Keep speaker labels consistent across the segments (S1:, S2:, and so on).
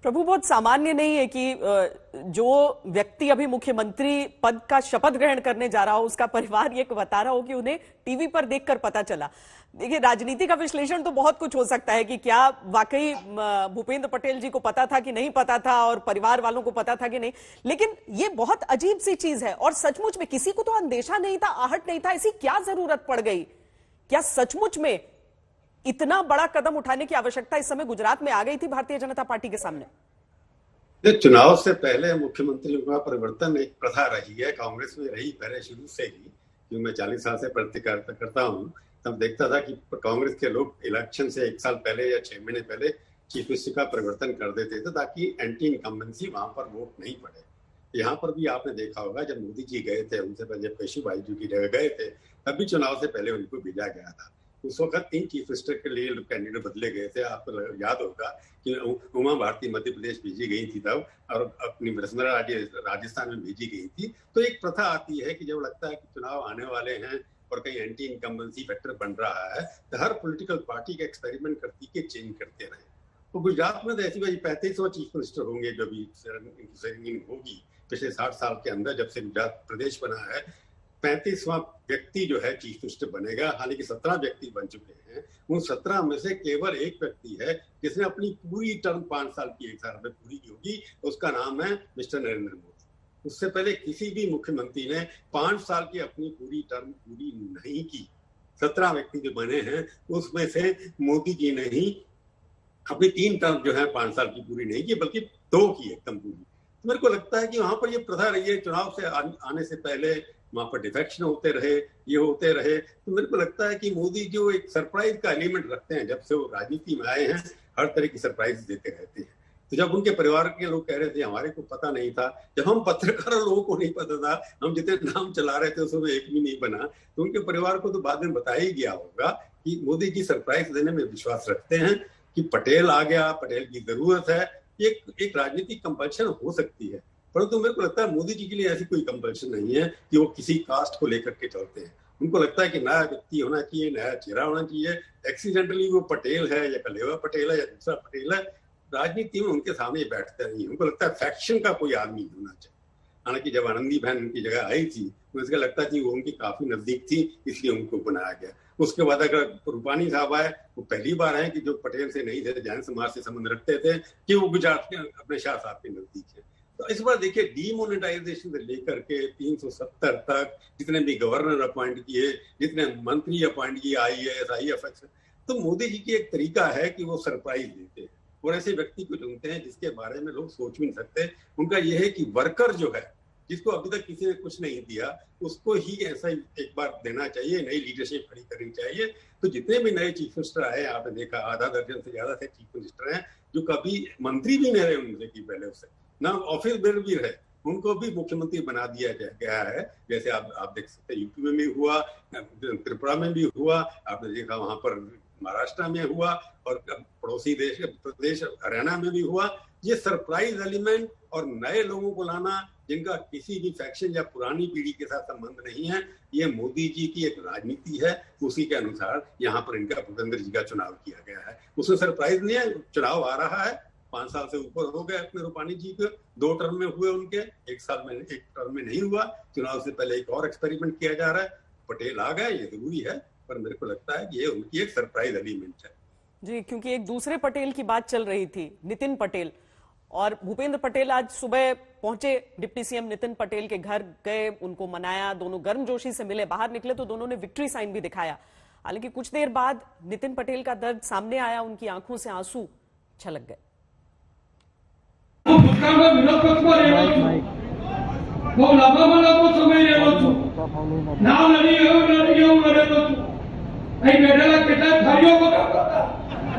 S1: प्रभु, बहुत सामान्य नहीं है कि जो व्यक्ति अभी मुख्यमंत्री पद का शपथ ग्रहण करने जा रहा हो उसका परिवार ये बता रहा हो कि उन्हें टीवी पर देखकर पता चला। देखिए, राजनीति का विश्लेषण तो बहुत कुछ हो सकता है कि क्या वाकई भूपेंद्र पटेल जी को पता था कि नहीं पता था और परिवार वालों को पता था कि नहीं, लेकिन ये बहुत अजीब सी चीज है। और सचमुच में किसी को तो अंदेशा नहीं था, आहट नहीं था, ऐसी क्या जरूरत पड़ गई? क्या सचमुच में इतना बड़ा कदम उठाने की आवश्यकता इस समय गुजरात में आ गई थी भारतीय जनता पार्टी के सामने?
S2: चुनाव से पहले मुख्यमंत्री का परिवर्तन एक प्रथा रही है, कांग्रेस में रही पहले शुरू से ही। क्योंकि मैं 40 साल से पत्रकारिता करता हूँ, तब देखता था कि कांग्रेस के लोग इलेक्शन से 1 साल पहले या 6 महीने पहले चीफ मिनिस्टर का परिवर्तन कर देते थे ताकि एंटी इनकम्बेंसी वहां पर वोट नहीं पड़े। यहाँ पर भी आपने देखा होगा, जब मोदी जी गए थे, उनसे पहले केशुभाई जी की जगह गए थे, तब भी चुनाव से पहले उनको भेजा गया था। उस वक्त 3 चीफ मिनिस्टर के लिए कैंडिडेट बदले गए थे। आपको याद होगा कि उमा भारती मध्य प्रदेश भेजी गई थी तब, और अपनी वसुंधरा राजस्थान में भेजी गई थी। तो एक प्रथा आती है कि जब लगता है कि चुनाव आने वाले हैं और कहीं एंटी इनकम्बेंसी फैक्टर बन रहा है, तो हर पॉलिटिकल पार्टी का एक्सपेरिमेंट करती के चेंज करते रहे। तो गुजरात में तो ऐसी भाई 3500 चीफ मिनिस्टर होंगे जो भी होगी पिछले 60 साल के अंदर, जब से गुजरात प्रदेश बना है। 35वां व्यक्ति जो है चीफ मिनिस्टर बनेगा। हालांकि 17 व्यक्ति बन चुके हैं, उन 17 में से केवल एक व्यक्ति है जिसने अपनी पूरी टर्म 5 साल की 1 साल में पूरी की होगी, उसका नाम है मिस्टर नरेंद्र मोदी। उससे पहले किसी भी मुख्यमंत्री ने 5 साल की अपनी पूरी टर्म पूरी नहीं की। 17 व्यक्ति जो बने हैं उसमें से मोदी जी ने ही अपनी 3 टर्म जो है 5 साल की पूरी नहीं की, बल्कि 2 की एकदम पूरी। तो मेरे को लगता है कि वहां पर ये प्रथा रही है, चुनाव से आने से पहले वहां पर डिफेक्शन होते रहे, ये होते रहे। तो मेरे को लगता है कि मोदी जो एक सरप्राइज का एलिमेंट रखते हैं, जब से वो राजनीति में आए हैं हर तरह की सरप्राइज देते रहते हैं। तो जब उनके परिवार के लोग कह रहे थे हमारे को पता नहीं था, जब हम पत्रकार लोगों को नहीं पता था, हम जितने नाम चला रहे थे उसमें एक भी नहीं बना, तो उनके परिवार को तो बाद में बताया ही गया होगा कि मोदी जी सरप्राइज देने में विश्वास रखते हैं कि पटेल आ गया, पटेल की जरूरत है। एक राजनीतिक कंपल्शन हो सकती है, परंतु मेरे को लगता है मोदी जी के लिए ऐसी कोई कंपल्शन नहीं है कि वो किसी कास्ट को लेकर के चलते हैं। उनको लगता है कि नया व्यक्ति होना चाहिए, नया चेहरा होना चाहिए। एक्सीडेंटली वो पटेल है या कलेवा पटेल है या दूसरा पटेल है, राजनीति में उनके सामने बैठते नहीं। उनको लगता है फैक्शन का कोई आदमी होना चाहिए। हालांकि जब आनंदी बहन उनकी जगह आई थी तो इसका लगता है कि वो उनकी काफी नजदीक थी, इसलिए उनको बनाया गया। उसके बाद अगर रूपानी साहब आए, वो पहली बार है कि जो पटेल से नहीं थे, जैन समाज से संबंध रखते थे, कि वो गुजरात के अपने शाह साहब के नजदीक है। तो इस बार देखिए, डीमोनेटाइजेशन से लेकर के 370 तक जितने भी गवर्नर अपॉइंट किए, जितने मंत्री अपॉइंट किए, IAS IFS, तो मोदी जी की एक तरीका है कि वो सरप्राइज देते हैं और ऐसे व्यक्ति को चुनते हैं जिसके बारे में लोग सोच भी नहीं सकते। उनका यह है कि वर्कर जो है, जिसको अभी तक किसी ने कुछ नहीं दिया, उसको ही ऐसा एक बार देना चाहिए, नई लीडरशिप खड़ी करनी चाहिए। तो जितने भी नए चीफ मिनिस्टर आए, आपने देखा आधा दर्जन से ज्यादा से चीफ मिनिस्टर हैं जो कभी मंत्री भी नहीं रहे उनसे की पहले उससे ना ऑफिस बेयर भी रहे, उनको भी मुख्यमंत्री बना दिया गया है। जैसे आप देख सकते हैं, यूपी में भी हुआ, त्रिपुरा में भी हुआ, आपने देखा वहां पर महाराष्ट्र में हुआ, और पड़ोसी देश प्रदेश हरियाणा में भी हुआ। ये सरप्राइज एलिमेंट और नए लोगों को लाना जिनका किसी भी फैक्शन या पुरानी पीढ़ी के साथ संबंध नहीं है, ये मोदी जी की एक राजनीति है। उसी के अनुसार यहाँ पर इनका भूपेंद्र जी का चुनाव किया गया है। उसमें सरप्राइज नहीं है, चुनाव आ रहा है, 5 साल से ऊपर हो गए अपने रूपानी जी को, 2 टर्म में हुए उनके, 1 टर्म में नहीं हुआ। चुनाव से पहले एक और एक्सपेरिमेंट किया जा रहा है। पटेल आ गए, ये जरूरी है, पर मेरे को लगता है कि ये उनकी एक सरप्राइज एलिमेंट है
S1: जी। क्योंकि एक दूसरे पटेल की बात चल रही थी, नितिन पटेल, और भूपेंद्र पटेल आज सुबह पहुंचे, डिप्टी सीएम नितिन पटेल के घर गए, उनको मनाया, दोनों गर्मजोशी से मिले, बाहर निकले तो दोनों ने विक्ट्री साइन भी दिखाया। हालांकि कुछ देर बाद नितिन पटेल का दर्द सामने आया, उनकी आंखों से आंसू छलक गए।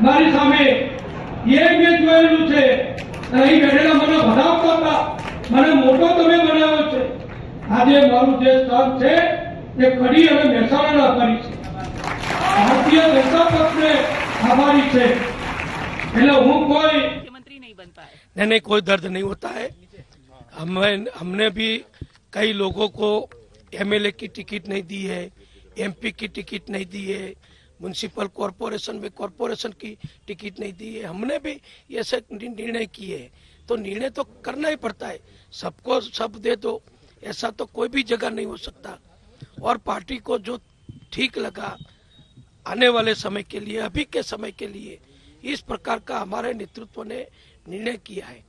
S3: મારી સામે એ મેં જોયેલું છે, અહીં બેઠેલા મને ભણાવતા હતા, મને મોટો તમે બનાવ્યો છે। આજે મારું જે સ્થાન છે એ કડી અને મહેસાણાના આભારી છે, ભારતીય જનતા પક્ષને આભારી છે। એટલે હું કોઈ
S4: मुख्यमंत्री नहीं बन पाए।
S5: नहीं, कोई दर्द नहीं होता है। हमने भी कई लोगों को MLA की टिकट नहीं दी है, MP की टिकट नहीं दी है, म्युनिसिपल कॉरपोरेशन में कॉरपोरेशन की टिकट नहीं दी है। हमने भी ऐसे निर्णय किए हैं, तो निर्णय तो करना ही पड़ता है। सबको सब दे दो ऐसा तो कोई भी जगह नहीं हो सकता। और पार्टी को जो ठीक लगा आने वाले समय के लिए, अभी के समय के लिए, इस प्रकार का हमारे नेतृत्व ने निर्णय किया है।